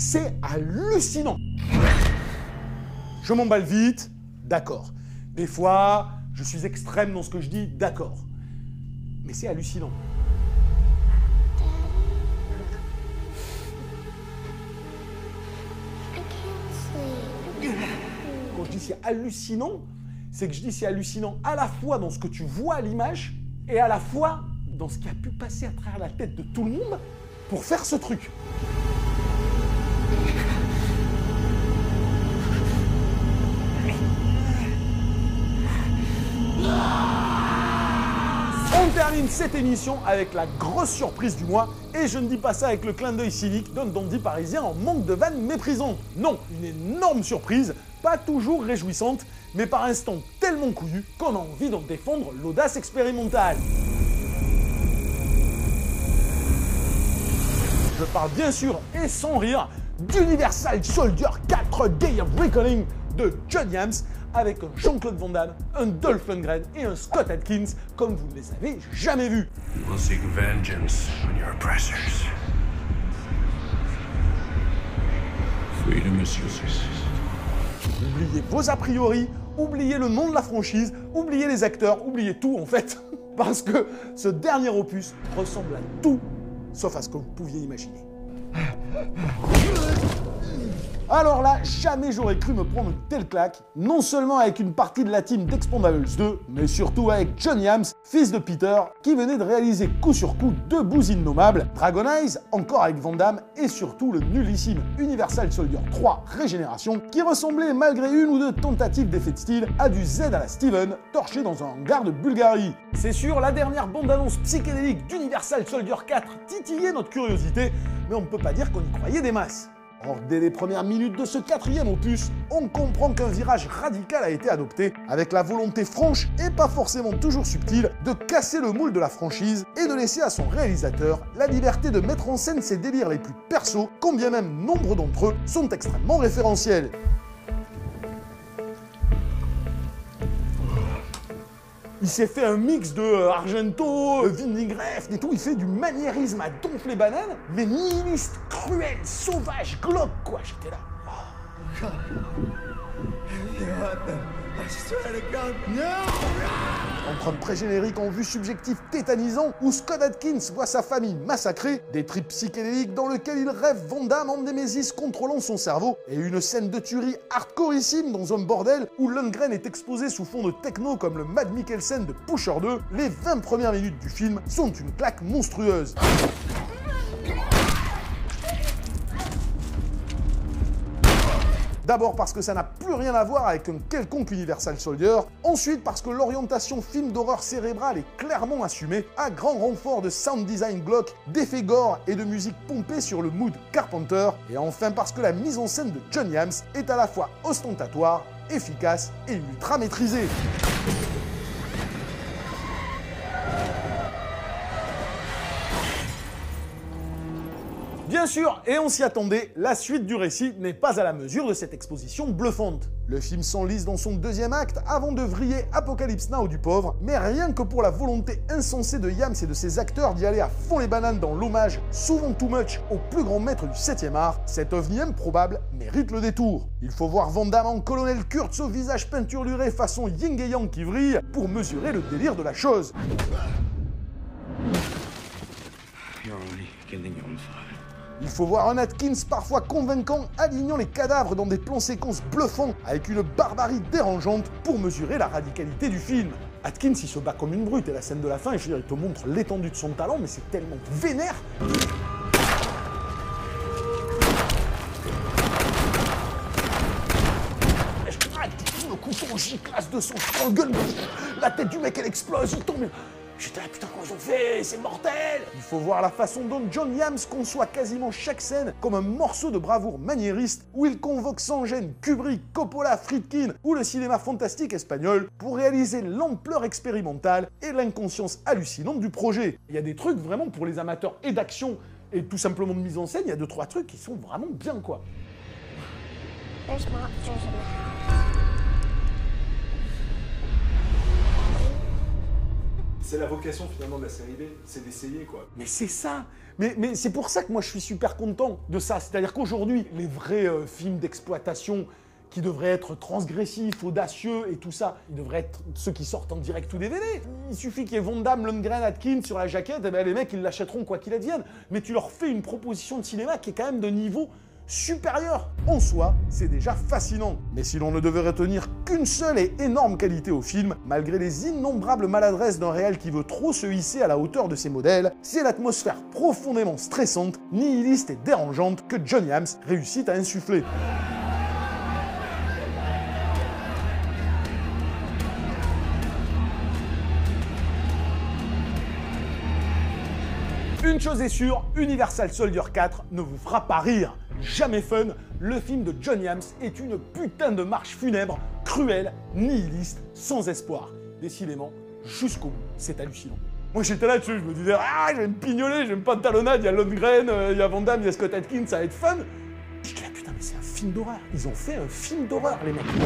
c'est hallucinant. Je m'emballe vite, d'accord. Des fois, je suis extrême dans ce que je dis, d'accord. Mais c'est hallucinant. Quand je dis c'est hallucinant, c'est que je dis c'est hallucinant à la fois dans ce que tu vois à l'image et à la fois dans ce qui a pu passer à travers la tête de tout le monde pour faire ce truc. On termine cette émission avec la grosse surprise du mois, et je ne dis pas ça avec le clin d'œil cynique d'un dandy parisien en manque de vannes méprisantes. Non, une énorme surprise, pas toujours réjouissante, mais par instant tellement couillue qu'on a envie d'en défendre l'audace expérimentale. Je parle bien sûr et sans rire d'Universal Soldier 4 Day of Reckoning de John Yams, avec un Jean-Claude Van Damme, un Dolph Lundgren et un Scott Adkins comme vous ne les avez jamais vus. We'll seek vengeance on your oppressors. Freedom is yours. Oubliez vos a priori, oubliez le nom de la franchise, oubliez les acteurs, oubliez tout en fait. Parce que ce dernier opus ressemble à tout, sauf à ce que vous pouviez imaginer. Alors là, jamais j'aurais cru me prendre une telle claque, non seulement avec une partie de la team d'Expandables 2, mais surtout avec John Yams, fils de Peter, qui venait de réaliser coup sur coup deux bouts innommables, Dragon Eyes, encore avec Van Damme, et surtout le nullissime Universal Soldier 3 Régénération, qui ressemblait, malgré une ou deux tentatives d'effet de style, à du Z à la Steven, torché dans un hangar de Bulgarie. C'est sûr, la dernière bande-annonce psychédélique d'Universal Soldier 4 titillait notre curiosité, mais on ne peut pas dire qu'on y croyait des masses. Or, dès les premières minutes de ce quatrième opus, on comprend qu'un virage radical a été adopté, avec la volonté franche et pas forcément toujours subtile de casser le moule de la franchise et de laisser à son réalisateur la liberté de mettre en scène ses délires les plus persos, quand bien même nombre d'entre eux sont extrêmement référentiels. Il s'est fait un mix de Argento, Vinaigrette et tout, il fait du maniérisme à donf les bananes, mais nihiliste, cruel, sauvage, glauque quoi, j'étais là. Entre un pré-générique en vue subjective tétanisant où Scott Adkins voit sa famille massacrée, des trips psychédéliques dans lesquels il rêve Van Damme en Némésis contrôlant son cerveau, et une scène de tuerie hardcoreissime dans un bordel où Lundgren est exposé sous fond de techno comme le Mad Mikkelsen de Pusher 2, les 20 premières minutes du film sont une claque monstrueuse. D'abord parce que ça n'a plus rien à voir avec un quelconque Universal Soldier, ensuite parce que l'orientation film d'horreur cérébrale est clairement assumée, à grand renfort de sound design glauque, d'effets gore et de musique pompée sur le mood Carpenter, et enfin parce que la mise en scène de John Yams est à la fois ostentatoire, efficace et ultra maîtrisée. Bien sûr, et on s'y attendait, la suite du récit n'est pas à la mesure de cette exposition bluffante. Le film s'enlise dans son deuxième acte avant de vriller Apocalypse Now du pauvre, mais rien que pour la volonté insensée de Yams et de ses acteurs d'y aller à fond les bananes dans l'hommage, souvent too much, au plus grand maître du 7e art, cette ovni improbable mérite le détour. Il faut voir Van Damme en colonel Kurtz au visage peinturluré façon yin et yang qui vrille pour mesurer le délire de la chose. Il faut voir un Atkins parfois convaincant, alignant les cadavres dans des plans séquences bluffants avec une barbarie dérangeante pour mesurer la radicalité du film. Atkins, il se bat comme une brute et la scène de la fin, je veux dire, il te montre l'étendue de son talent, mais c'est tellement vénère. Le couteau en giclasse de son struggle, la tête du mec elle explose, il tombe. J'étais là, putain, comment ils ont fait? C'est mortel! Il faut voir la façon dont John Yams conçoit quasiment chaque scène comme un morceau de bravoure maniériste où il convoque sans gêne Kubrick, Coppola, Friedkin ou le cinéma fantastique espagnol pour réaliser l'ampleur expérimentale et l'inconscience hallucinante du projet. Il y a des trucs vraiment pour les amateurs et d'action et tout simplement de mise en scène, il y a 2-3 trucs qui sont vraiment bien quoi. C'est la vocation finalement de la série B, c'est d'essayer quoi. Mais c'est ça. Mais c'est pour ça que moi je suis super content de ça. C'est-à-dire qu'aujourd'hui, les vrais films d'exploitation qui devraient être transgressifs, audacieux et tout ça, ils devraient être ceux qui sortent en direct ou DVD. Il suffit qu'il y ait Van Damme, Lundgren, Atkins sur la jaquette, et ben les mecs ils l'achèteront quoi qu'il advienne. Mais tu leur fais une proposition de cinéma qui est quand même de niveau supérieur. En soi, c'est déjà fascinant. Mais si l'on ne devait retenir qu'une seule et énorme qualité au film, malgré les innombrables maladresses d'un réal qui veut trop se hisser à la hauteur de ses modèles, c'est l'atmosphère profondément stressante, nihiliste et dérangeante que John Yams réussit à insuffler. Une chose est sûre, Universal Soldier 4 ne vous fera pas rire. Jamais fun, le film de John Yams est une putain de marche funèbre, cruelle, nihiliste, sans espoir. Décidément, jusqu'au bout, c'est hallucinant. Moi j'étais là dessus, je me disais, ah je vais me pignoler, je vais me pas de talonnade, il y a Lundgren, il y a Van Damme, il y a Scott Atkins, ça va être fun. Je dis, putain mais c'est un film d'horreur, ils ont fait un film d'horreur les mecs.